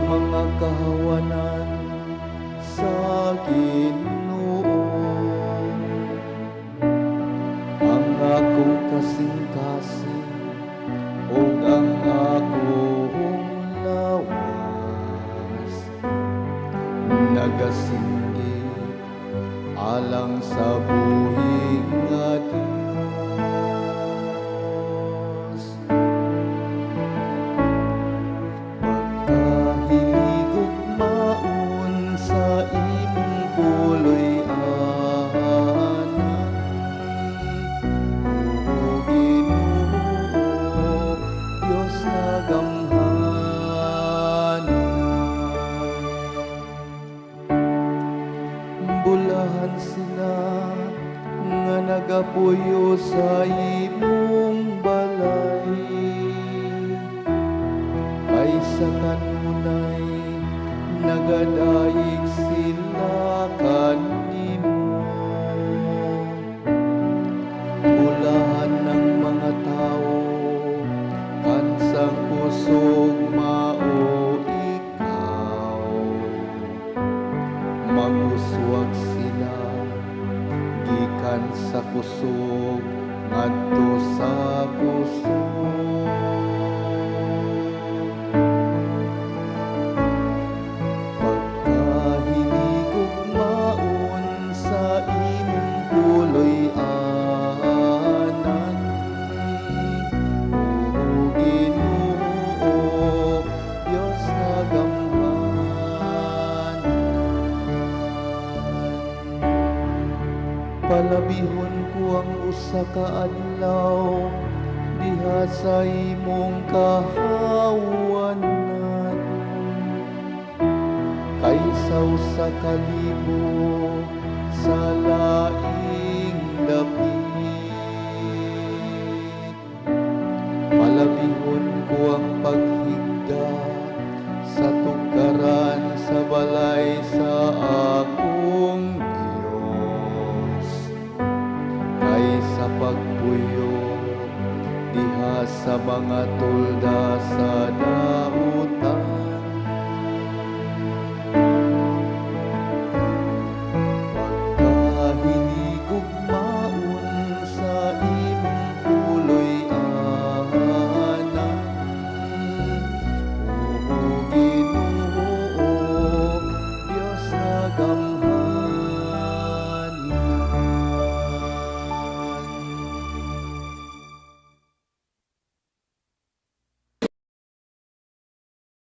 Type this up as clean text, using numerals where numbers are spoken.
mga kahawanan sa Ginoo. Ang akong kasing-kasing ug ang akong lawas nagasinggi alang sa buhing nga Dios. Pagkahilig ug maun sa imong puloy anani, O Ginoo, Dios nga gamhanan. Bulahan sila nga nagapuyo sa imong balay, kaysa kanunay nagadayeg sila kanimo. Bulahan ng mga tao kansang kusog mao ikaw, maguswag sila gikan sa kusog ngadto sa kusog. Pagkahilig ug maun sa imong puloy anani, O Ginoo, Dios nga gamhanan. Palabihon ko ang usa ka adlaw diha sa imong kahawanan, kaysa usa ka libo sa laing dapit. Palabihon ko ang paghigda sa tukaran sa balay sa akong Dios, kaysa pagpuyo diha sa mga tulda sa dautan. Pagkahilig ug maun sa imong puloy anani, O Ginoo, Dios nga gamhanan.